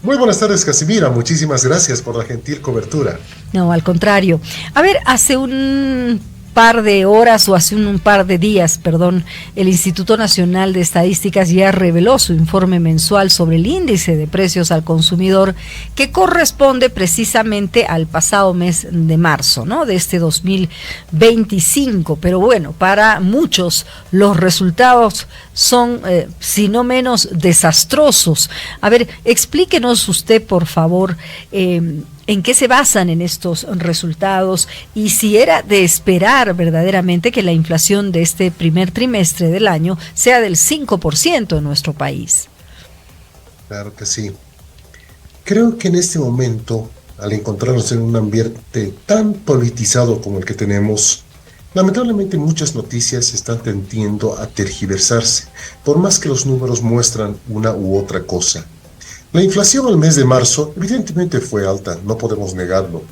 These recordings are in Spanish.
Muy buenas tardes, Casimira. Muchísimas gracias por la gentil cobertura. No, al contrario. A ver, hace un par de horas o hace un par de días, perdón, el Instituto Nacional de Estadísticas ya reveló su informe mensual sobre el índice de precios al consumidor que corresponde precisamente al pasado mes de marzo, ¿no? De este 2025. Pero bueno, para muchos los resultados son, si no menos, desastrosos. A ver, explíquenos usted, por favor, ¿en qué se basan en estos resultados? Y si era de esperar verdaderamente que la inflación de este primer trimestre del año sea del 5% en nuestro país. Claro que sí. Creo que en este momento, al encontrarnos en un ambiente tan politizado como el que tenemos, lamentablemente muchas noticias están tendiendo a tergiversarse, por más que los números muestran una u otra cosa. La inflación al mes de marzo evidentemente fue alta, no podemos negarlo.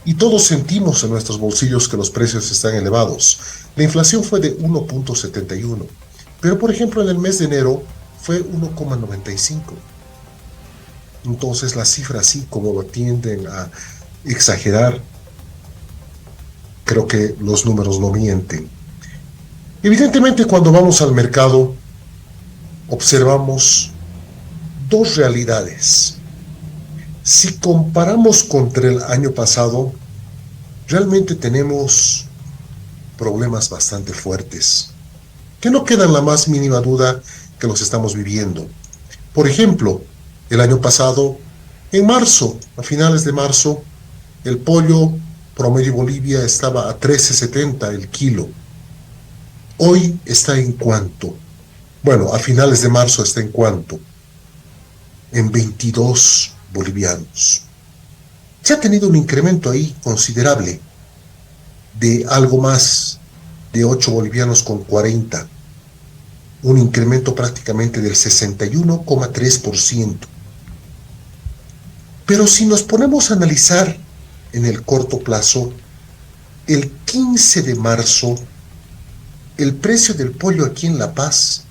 Y todos sentimos en nuestros bolsillos que los precios están elevados. La inflación fue de 1.71, pero por ejemplo en el mes de enero fue 1.95. Entonces la cifra, así como lo tienden a exagerar, creo que los números no mienten. Evidentemente cuando vamos al mercado observamos dos realidades. Si comparamos contra el año pasado, realmente tenemos problemas bastante fuertes, que no quedan la más mínima duda que los estamos viviendo. Por ejemplo, el año pasado, en marzo, a finales de marzo, el pollo promedio Bolivia estaba a 13.70 el kilo. Hoy está en ¿cuánto? Bueno, a finales de marzo está en ¿cuánto? En 22 bolivianos. Se ha tenido un incremento ahí considerable de algo más de 8 bolivianos con 40. Un incremento prácticamente del 61,3%. Pero si nos ponemos a analizar en el corto plazo, el 15 de marzo, el precio del pollo aquí en La Paz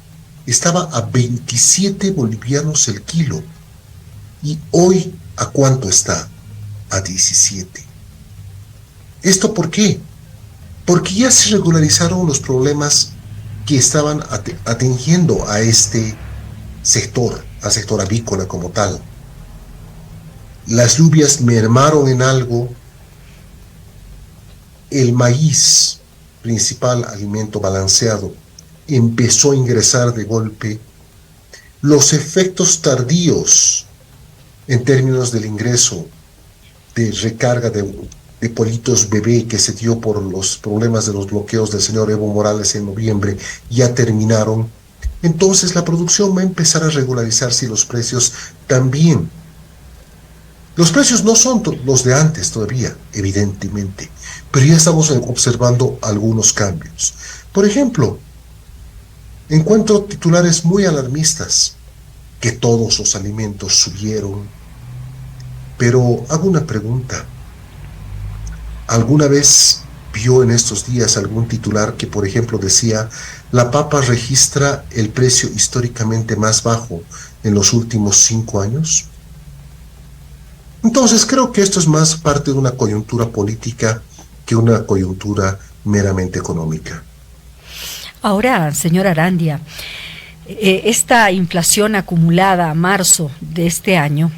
estaba a 27 bolivianos el kilo. ¿Y hoy a cuánto está? A 17. ¿Esto por qué? Porque ya se regularizaron los problemas que estaban atendiendo a este sector, al sector avícola como tal. Las lluvias mermaron en algo. El maíz, principal alimento balanceado, empezó a ingresar de golpe. Los efectos tardíos en términos del ingreso de recarga de pollitos bebé que se dio por los problemas de los bloqueos del señor Evo Morales en noviembre ya terminaron. Entonces la producción va a empezar a regularizarse y los precios también. Los precios no son los de antes todavía, evidentemente, pero ya estamos observando algunos cambios. Por ejemplo, encuentro titulares muy alarmistas, que todos los alimentos subieron. Pero hago una pregunta. ¿Alguna vez vio en estos días algún titular que, por ejemplo, decía: la papa registra el precio históricamente más bajo en los últimos 5 años? Entonces creo que esto es más parte de una coyuntura política que una coyuntura meramente económica. Ahora, señor Arandia, esta inflación acumulada a marzo de este año,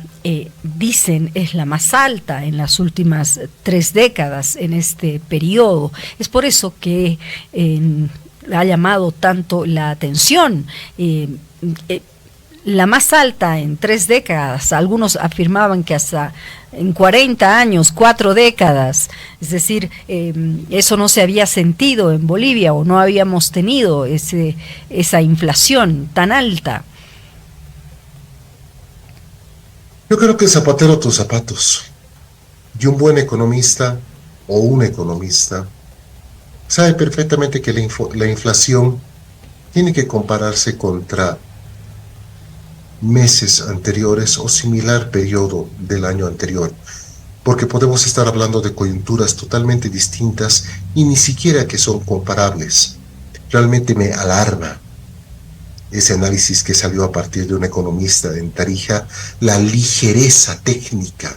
dicen es la más alta en las últimas 3 décadas en este periodo. Es por eso que ha llamado tanto la atención. La más alta en 3 décadas, algunos afirmaban que hasta en 40 años, 4 décadas, es decir, eso no se había sentido en Bolivia o no habíamos tenido esa inflación tan alta. Yo creo que zapatero a tus zapatos. Y un buen economista o un economista sabe perfectamente que la inflación tiene que compararse contra meses anteriores o similar periodo del año anterior, porque podemos estar hablando de coyunturas totalmente distintas y ni siquiera que son comparables. Realmente me alarma ese análisis que salió a partir de un economista en Tarija, la ligereza técnica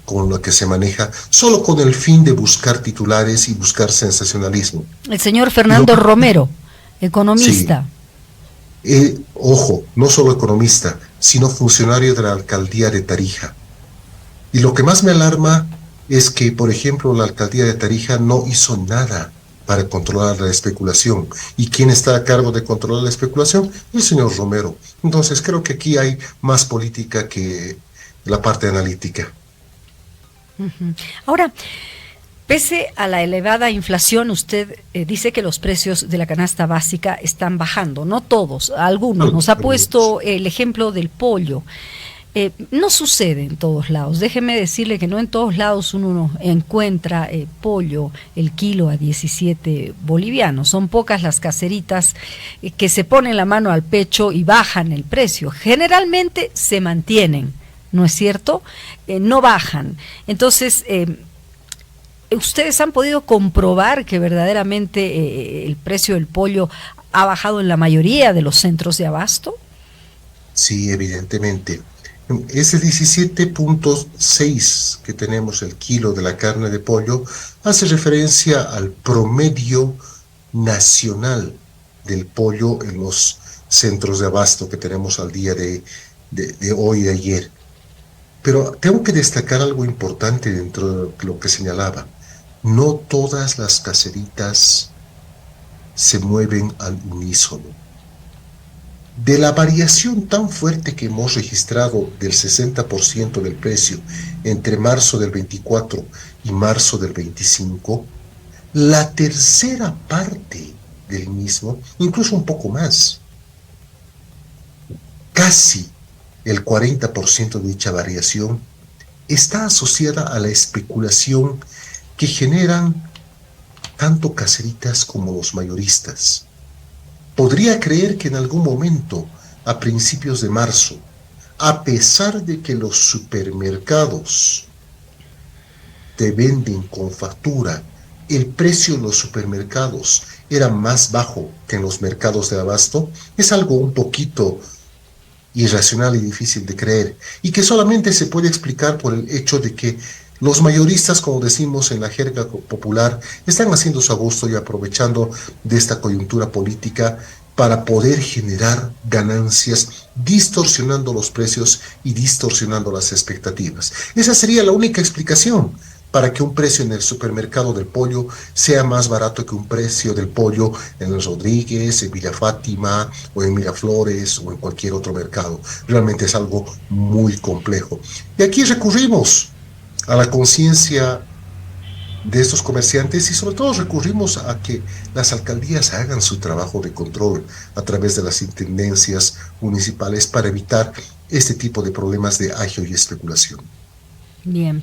con la que se maneja, solo con el fin de buscar titulares y buscar sensacionalismo. El señor Fernando Romero, economista. Sí, ojo, no solo economista, sino funcionario de la alcaldía de Tarija. Y lo que más me alarma es que, por ejemplo, la alcaldía de Tarija no hizo nada para controlar la especulación. ¿Y quién está a cargo de controlar la especulación? El señor Romero. Entonces creo que aquí hay más política que la parte analítica. Ahora, pese a la elevada inflación, usted dice que los precios de la canasta básica están bajando, no todos, algunos. Nos ha puesto el ejemplo del pollo. No sucede en todos lados. Déjeme decirle que no en todos lados uno encuentra pollo, el kilo a 17 bolivianos. Son pocas las caseritas que se ponen la mano al pecho y bajan el precio. Generalmente se mantienen, ¿no es cierto? No bajan. Entonces, ¿ustedes han podido comprobar que verdaderamente el precio del pollo ha bajado en la mayoría de los centros de abasto? Sí, evidentemente. Ese 17.6 que tenemos el kilo de la carne de pollo hace referencia al promedio nacional del pollo en los centros de abasto que tenemos al día de hoy y de ayer. Pero tengo que destacar algo importante dentro de lo que señalaba. No todas las caseritas se mueven al unísono. De la variación tan fuerte que hemos registrado del 60% del precio entre marzo del 24 y marzo del 25, la tercera parte del mismo, incluso un poco más, casi el 40% de dicha variación, está asociada a la especulación que generan tanto caseritas como los mayoristas. Podría creer que en algún momento, a principios de marzo, a pesar de que los supermercados te venden con factura, el precio en los supermercados era más bajo que en los mercados de abasto, es algo un poquito irracional y difícil de creer, y que solamente se puede explicar por el hecho de que los mayoristas, como decimos en la jerga popular, están haciendo su agosto y aprovechando de esta coyuntura política para poder generar ganancias, distorsionando los precios y distorsionando las expectativas. Esa sería la única explicación para que un precio en el supermercado del pollo sea más barato que un precio del pollo en el Rodríguez, en Villa Fátima o en Miraflores o en cualquier otro mercado. Realmente es algo muy complejo. Y aquí recurrimos a la conciencia de estos comerciantes y sobre todo recurrimos a que las alcaldías hagan su trabajo de control a través de las intendencias municipales para evitar este tipo de problemas de agio y especulación. Bien.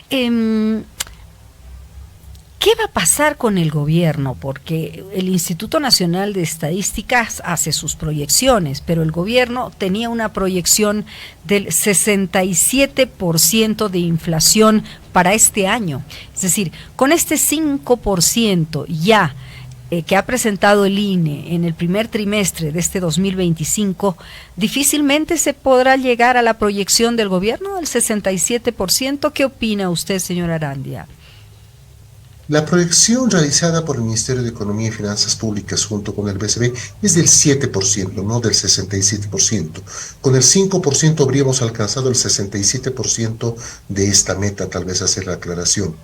¿Qué va a pasar con el gobierno? Porque el Instituto Nacional de Estadísticas hace sus proyecciones, pero el gobierno tenía una proyección del 67% de inflación para este año. Es decir, con este 5% ya que ha presentado el INE en el primer trimestre de este 2025, difícilmente se podrá llegar a la proyección del gobierno del 67%. ¿Qué opina usted, señor Arandia? La proyección realizada por el Ministerio de Economía y Finanzas Públicas junto con el BCB es del 7%, no del 67%. Con el 5% habríamos alcanzado el 67% de esta meta, tal vez hacer la aclaración.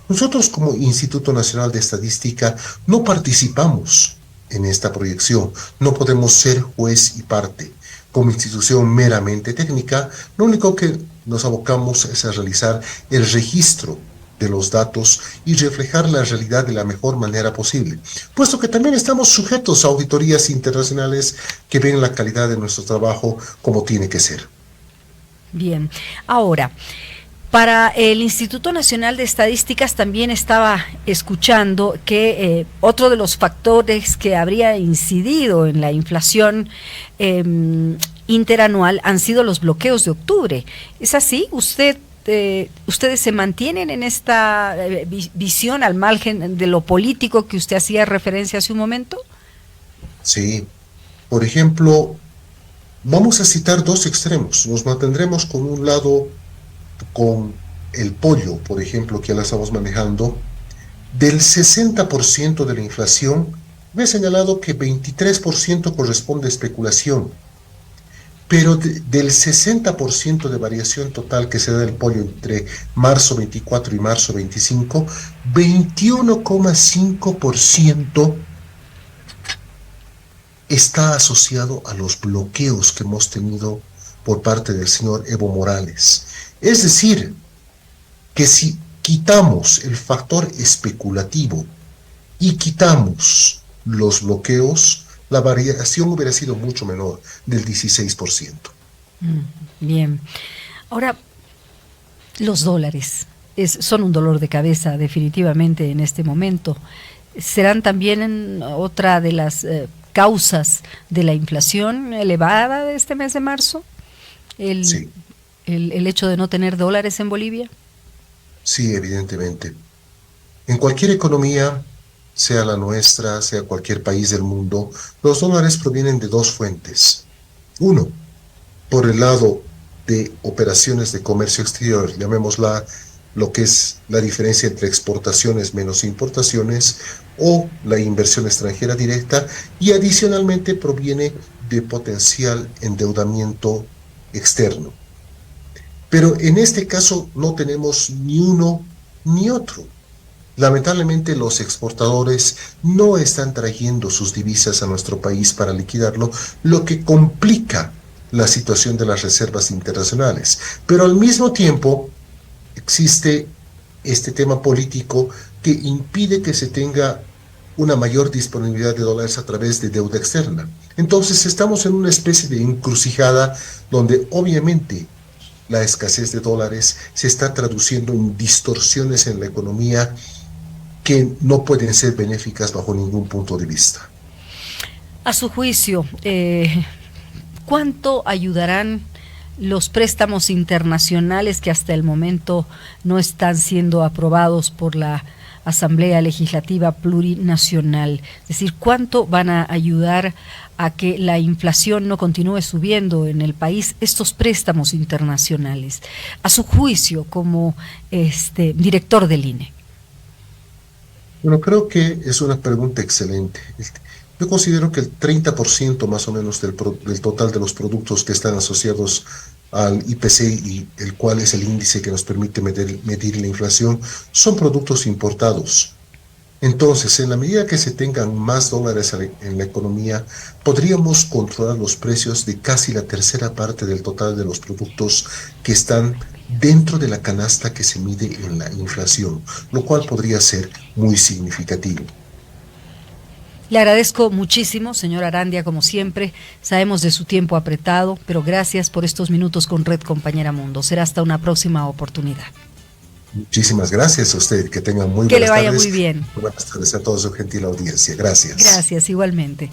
Nosotros como Instituto Nacional de Estadística no participamos en esta proyección, no podemos ser juez y parte. Como institución meramente técnica, lo único que nos abocamos es a realizar el registro de los datos y reflejar la realidad de la mejor manera posible, puesto que también estamos sujetos a auditorías internacionales que ven la calidad de nuestro trabajo como tiene que ser. Bien, ahora, para el Instituto Nacional de Estadísticas también estaba escuchando que otro de los factores que habría incidido en la inflación interanual han sido los bloqueos de octubre. ¿Es así? ¿Ustedes se mantienen en esta visión al margen de lo político que usted hacía referencia hace un momento? Sí, Por ejemplo, vamos a citar dos extremos. Nos mantendremos con un lado con el pollo, por ejemplo, que ya la estamos manejando. Del 60% de la inflación, me he señalado que 23% corresponde a especulación, pero del 60% de variación total que se da del pollo entre marzo 24 y marzo 25, 21,5% está asociado a los bloqueos que hemos tenido por parte del señor Evo Morales. Es decir, que si quitamos el factor especulativo y quitamos los bloqueos, la variación hubiera sido mucho menor, del 16%. Bien. Ahora, los dólares son un dolor de cabeza definitivamente en este momento. ¿Serán también otra de las causas de la inflación elevada de este mes de marzo? Sí. El hecho de no tener dólares en Bolivia. Sí, evidentemente. En cualquier economía, sea la nuestra, sea cualquier país del mundo, los dólares provienen de dos fuentes. Uno, por el lado de operaciones de comercio exterior, llamémosla lo que es la diferencia entre exportaciones menos importaciones o la inversión extranjera directa, y adicionalmente proviene de potencial endeudamiento externo. Pero en este caso no tenemos ni uno ni otro. Lamentablemente los exportadores no están trayendo sus divisas a nuestro país para liquidarlo, lo que complica la situación de las reservas internacionales. Pero al mismo tiempo existe este tema político que impide que se tenga una mayor disponibilidad de dólares a través de deuda externa. Entonces estamos en una especie de encrucijada donde obviamente la escasez de dólares se está traduciendo en distorsiones en la economía que no pueden ser benéficas bajo ningún punto de vista. A su juicio, ¿cuánto ayudarán los préstamos internacionales que hasta el momento no están siendo aprobados por la Asamblea Legislativa Plurinacional? Es decir, ¿cuánto van a ayudar a que la inflación no continúe subiendo en el país estos préstamos internacionales? A su juicio, como director del INE. Bueno, creo que es una pregunta excelente. Yo considero que el 30% más o menos del total de los productos que están asociados al IPC, y el cual es el índice que nos permite medir la inflación, son productos importados. Entonces, en la medida que se tengan más dólares en la economía, podríamos controlar los precios de casi la tercera parte del total de los productos que están dentro de la canasta que se mide en la inflación, lo cual podría ser muy significativo. Le agradezco muchísimo, señor Arandia, como siempre. Sabemos de su tiempo apretado, pero gracias por estos minutos con Red Compañera Mundo. Será hasta una próxima oportunidad. Muchísimas gracias a usted. Que tengan muy buenas tardes. Que le vaya muy bien. Buenas tardes a toda su gentil audiencia. Gracias. Gracias, igualmente.